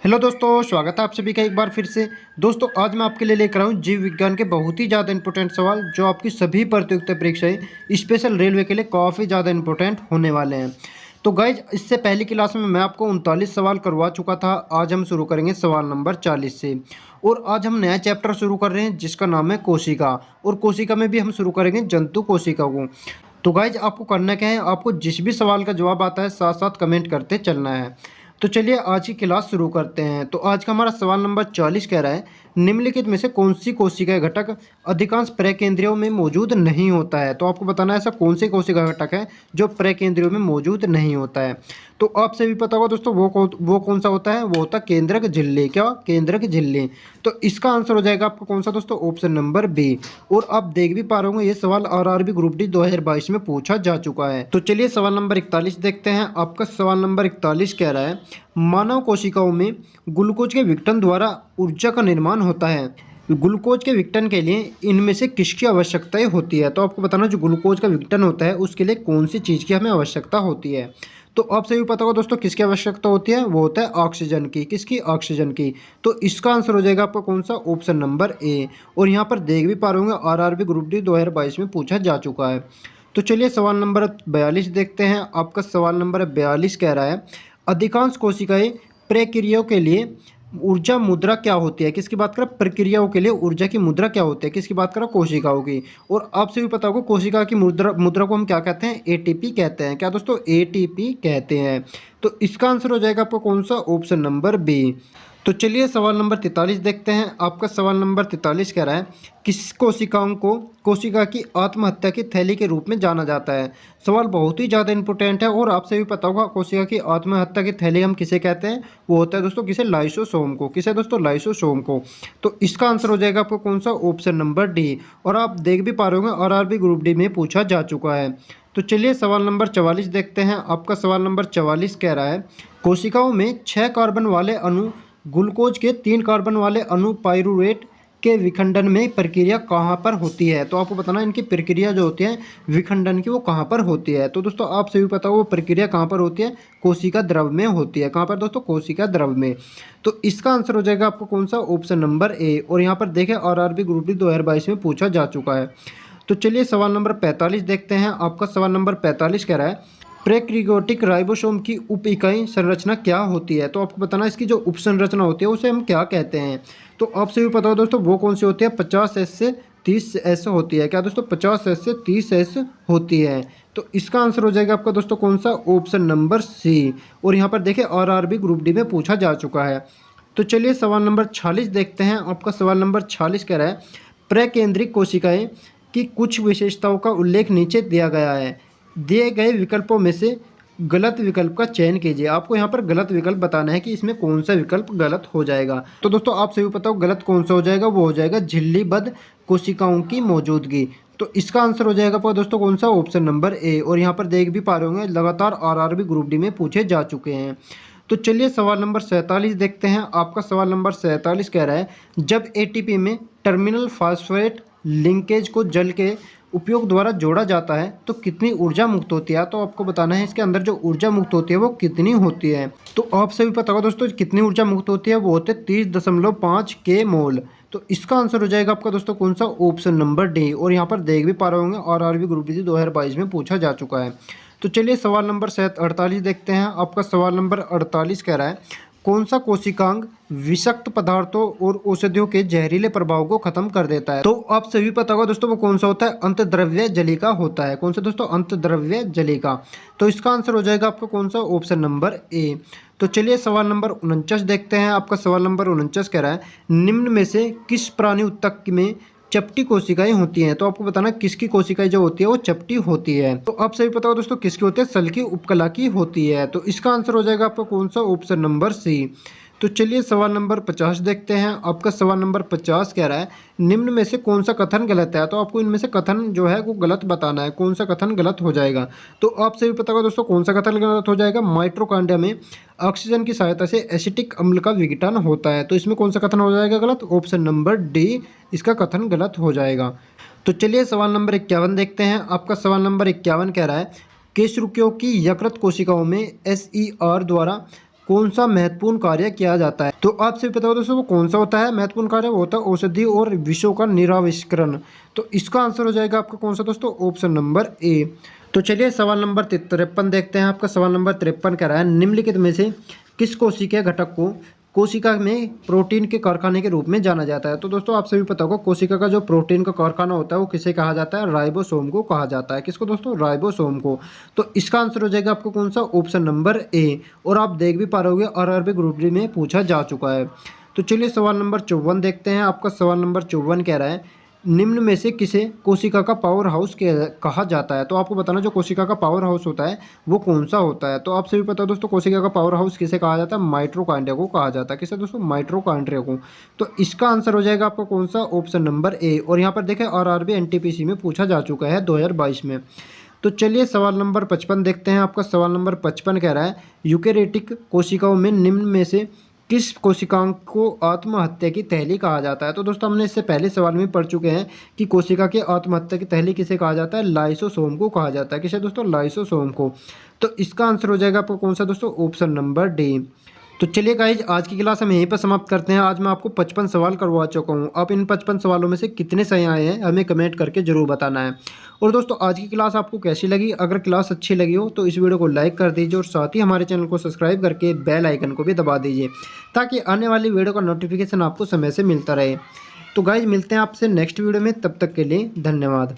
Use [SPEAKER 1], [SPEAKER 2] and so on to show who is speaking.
[SPEAKER 1] Hello दोस्तों, स्वागत है आप सभी का एक बार फिर से। दोस्तों आज मैं आपके लिए लेकर आऊँ जीव विज्ञान के बहुत ही ज़्यादा इंपॉर्टेंट सवाल जो आपकी सभी प्रतियोगिता परीक्षाएं स्पेशल रेलवे के लिए काफ़ी ज़्यादा इंपॉर्टेंट होने वाले हैं। तो गाइज, इससे पहली क्लास में मैं आपको 39 सवाल करवा चुका था। आज हम शुरू करेंगे सवाल नंबर 40 से। और आज हम नया चैप्टर शुरू कर रहे हैं जिसका नाम है कोशिका। और कोशिका में भी हम शुरू करेंगे जंतु कोशिका को। तो गाइज, आपको करना क्या है, आपको जिस भी सवाल का जवाब आता है साथ साथ कमेंट करते चलना है। तो चलिए आज की क्लास शुरू करते हैं। तो आज का हमारा सवाल नंबर 40 कह रहा है, निम्नलिखित में से कौन सी कोशिका घटक अधिकांश प्रकेंद्रियों में मौजूद नहीं होता है। तो आपको बताना है ऐसा कौन सी कोशिका घटक है जो प्रकेंद्रियों में मौजूद नहीं होता है। तो आपसे भी पता होगा दोस्तों वो कौन सा होता है, वो होता है केंद्रक झिल्ली। क्या? केंद्रक झिल्ली। तो इसका आंसर हो जाएगा आपका कौन सा दोस्तों? Option number B. और आप देख भी पा रहे होंगे ये सवाल आरआरबी ग्रुप डी 2022 में पूछा जा चुका है। तो चलिए सवाल नंबर 41 देखते हैं। आपका सवाल नंबर 41 कह रहा है, मानव कोशिकाओं में ग्लूकोज के विघटन द्वारा ऊर्जा का निर्माण होता है। ग्लूकोज के विघटन के लिए इनमें से किसकी आवश्यकताएं होती है। तो आपको बताना जो ग्लूकोज का विघटन होता है उसके लिए कौन सी चीज़ की हमें आवश्यकता होती है। तो आपसे भी पता होगा दोस्तों किसकी आवश्यकता होती है, वो होता है ऑक्सीजन की। किसकी? ऑक्सीजन की। तो इसका आंसर हो जाएगा आपका कौन सा? Option number A. और यहाँ पर देख भी पा रहे होंगे आरआरबी ग्रुप डी 2022 में पूछा जा चुका है। तो चलिए सवाल नंबर 42 देखते हैं। आपका सवाल नंबर 42 कह रहा है, अधिकांश कोशिकाएं प्रक्रियाओं के लिए ऊर्जा मुद्रा क्या होती है। किसकी बात करें? प्रक्रियाओं के लिए ऊर्जा की मुद्रा क्या होती है। किसकी बात करें? कोशिकाओं की। और आपसे भी पता होगा कोशिका की मुद्रा को हम क्या कहते हैं? एटीपी कहते हैं। क्या दोस्तों? एटीपी कहते हैं। तो इसका आंसर हो जाएगा आपका कौन सा? Option number B. तो चलिए सवाल नंबर 43 देखते हैं। आपका सवाल नंबर 43 कह रहा है, किस कोशिकाओं को कोशिका की आत्महत्या की थैली के रूप में जाना जाता है। सवाल बहुत ही ज़्यादा इंपॉर्टेंट है और आपसे भी पता होगा कोशिका की आत्महत्या की थैली हम किसे कहते हैं। वो होता है दोस्तों किसे? लाइसोसोम को। किसे दोस्तों? लाइसोसोम को। तो इसका आंसर हो जाएगा आपको कौन सा? Option number D. और आप देख भी पा रहे होंगे आरआरबी ग्रुप डी में पूछा जा चुका है। तो चलिए सवाल नंबर 44 देखते हैं। आपका सवाल नंबर 44 कह रहा है, कोशिकाओं में 6 कार्बन वाले अणु ग्लूकोज के 3 कार्बन वाले अणु पाइरूवेट के विखंडन में प्रक्रिया कहाँ पर होती है। तो आपको बताना इनकी प्रक्रिया जो होती है विखंडन की वो कहाँ पर होती है। तो दोस्तों आपसे भी पता हो वो प्रक्रिया कहाँ पर होती है? कोशिका द्रव में होती है। कहाँ पर दोस्तों? कोशिका द्रव में। तो इसका आंसर हो जाएगा आपको कौन सा? Option number A. और यहाँ पर देखें आरआरबी ग्रुप डी 2022 में पूछा जा चुका है। तो चलिए सवाल नंबर 45 देखते हैं। आपका सवाल नंबर 45 कह रहा है, प्रोकैरियोटिक राइबोसोम की उप इकाई संरचना क्या होती है। तो आपको बताना इसकी जो उप संरचना होती है उसे हम क्या कहते हैं। तो आपसे भी पता हो दोस्तों वो कौन सी होती है? 50S से 30S होती है। क्या दोस्तों? 50S से 30S होती है। तो इसका आंसर हो जाएगा आपका दोस्तों कौन सा? Option number C. और यहाँ पर देखिए आरआरबी ग्रुप डी में पूछा जा चुका है। तो चलिए सवाल नंबर 46 देखते हैं। आपका सवाल नंबर 46 कह रहा है, प्रकेंद्रिक कोशिकाएं की कुछ विशेषताओं का उल्लेख नीचे दिया गया है। दिए गए विकल्पों में से गलत विकल्प का चयन कीजिए। आपको यहाँ पर गलत विकल्प बताना है कि इसमें कौन सा विकल्प गलत हो जाएगा। तो दोस्तों आप सभी पता हो गलत कौन सा हो जाएगा, वो हो जाएगा झिल्लीबद्ध कोशिकाओं की मौजूदगी। तो इसका आंसर हो जाएगा पर दोस्तों कौन सा? Option number A. और यहाँ पर देख भी पा रहे होंगे लगातार आरआरबी ग्रुप डी में पूछे जा चुके हैं। तो चलिए सवाल नंबर 47 देखते हैं। आपका सवाल नंबर 47 कह रहा है, जब एटीपी में टर्मिनल फॉस्फेट लिंकेज को जल के उपयोग द्वारा जोड़ा जाता है तो कितनी ऊर्जा मुक्त होती है। तो आपको बताना है इसके अंदर जो ऊर्जा मुक्त होती है वो कितनी होती है। तो आपसे भी पता होगा दोस्तों कितनी ऊर्जा मुक्त होती है, वो होते 30.5 के मोल। तो इसका आंसर हो जाएगा आपका दोस्तों कौन सा? Option number D. और यहाँ पर देख भी पा रहे होंगे आरआरबी ग्रुप डी 2022 में पूछा जा चुका है। तो चलिए सवाल नंबर 48 देखते हैं। आपका सवाल नंबर 48 कह रहा है, कौन सा कोशिकांग विषाक्त पदार्थों और औषधियों के जहरीले प्रभाव को खत्म कर देता है। तो आप सभी पता होगा दोस्तों वो कौन सा होता है? अंतद्रव्य जलिका होता है। कौन सा दोस्तों? अंतद्रव्य जलिका। तो इसका आंसर हो जाएगा आपका कौन सा? Option number A. तो चलिए सवाल नंबर 49 देखते हैं। आपका सवाल नंबर 49 कह रहा है, निम्न में से किस प्राणी ऊतक में चपटी कोशिकाएं होती हैं। तो आपको बताना किसकी कोशिकाएं जो होती है वो चपटी होती है। तो आप सभी पता हो दोस्तों किसकी होती है? सल की उपकला की होती है। तो इसका आंसर हो जाएगा आपका कौन सा? Option number C. तो चलिए सवाल नंबर 50 देखते हैं। आपका सवाल नंबर 50 कह रहा है, निम्न में से कौन सा कथन गलत है। तो आपको इनमें से कथन जो है वो गलत बताना है, कौन सा कथन गलत हो जाएगा। तो आपसे भी पता होगा दोस्तों कौन सा कथन गलत हो जाएगा? माइटोकॉन्ड्रिया में ऑक्सीजन की सहायता से एसिटिक अम्ल का विघटन होता है। तो इसमें कौन सा कथन हो जाएगा गलत? ऑप्शन नंबर डी इसका कथन गलत हो जाएगा। तो चलिए सवाल नंबर 51 देखते हैं। आपका सवाल नंबर 51 कह रहा है, केशरुकियों की यकृत कोशिकाओं में SER द्वारा कौन सा महत्वपूर्ण कार्य किया जाता है? तो आपसे पता हो दोस्तों वो कौन सा होता है महत्वपूर्ण कार्य? वो होता है औषधि और विषों का निराविष्करण। तो इसका आंसर हो जाएगा आपका कौन सा दोस्तों? Option number A. तो चलिए सवाल नंबर 53 देखते हैं। आपका सवाल नंबर 53 कह रहा है निम्नलिखित में से किस कोशिकीय घटक को कोशिका में प्रोटीन के कारखाने के रूप में जाना जाता है? तो दोस्तों आप सभी पता होगा कोशिका का जो प्रोटीन का कारखाना होता है वो किसे कहा जाता है? राइबोसोम को कहा जाता है। किसको दोस्तों? राइबोसोम को। तो इसका आंसर हो जाएगा आपको कौन सा? Option number A. और आप देख भी पा रहे होगे आरआरबी ग्रुप डी में पूछा जा चुका है। तो चलिए सवाल नंबर 54 देखते हैं। आपका सवाल नंबर 54 कह रहा है निम्न में से किसे कोशिका का पावर हाउस कहा जाता है? तो आपको बताना जो कोशिका का पावर हाउस होता है वो कौन सा होता है? तो आपसे भी पता है दोस्तों कोशिका का पावर हाउस किसे कहा जाता है? माइटोकॉन्ड्रिया को कहा जाता है। किसे दोस्तों? माइटोकॉन्ड्रिया को। तो इसका आंसर हो जाएगा आपका कौन सा? Option number A. और यहाँ पर देखें आरआरबी एनटीपीसी में पूछा जा चुका है 2022 में। तो चलिए सवाल नंबर 55 देखते हैं। आपका सवाल नंबर 55 कह रहा है यूकेरेटिक कोशिकाओं में निम्न में से किस कोशिकांग को आत्महत्या की तहली कहा जाता है? तो दोस्तों हमने इससे पहले सवाल में पढ़ चुके हैं कि कोशिका की आत्महत्या की तहली किसे कहा जाता है? लाइसोसोम को कहा जाता है। किसे दोस्तों? लाइसोसोम को। तो इसका आंसर हो जाएगा आपको कौन सा दोस्तों? Option number D. तो चलिए गाइज आज की क्लास हम यहीं पर समाप्त करते हैं। आज मैं आपको 55 सवाल करवा चुका हूँ। आप इन 55 सवालों में से कितने सही आए हैं हमें कमेंट करके जरूर बताना है। और दोस्तों आज की क्लास आपको कैसी लगी? अगर क्लास अच्छी लगी हो तो इस वीडियो को लाइक कर दीजिए और साथ ही हमारे चैनल को सब्सक्राइब करके बेल आइकन को भी दबा दीजिए ताकि आने वाली वीडियो का नोटिफिकेशन आपको समय से मिलता रहे। तो गाइज मिलते हैं आपसे नेक्स्ट वीडियो में, तब तक के लिए धन्यवाद।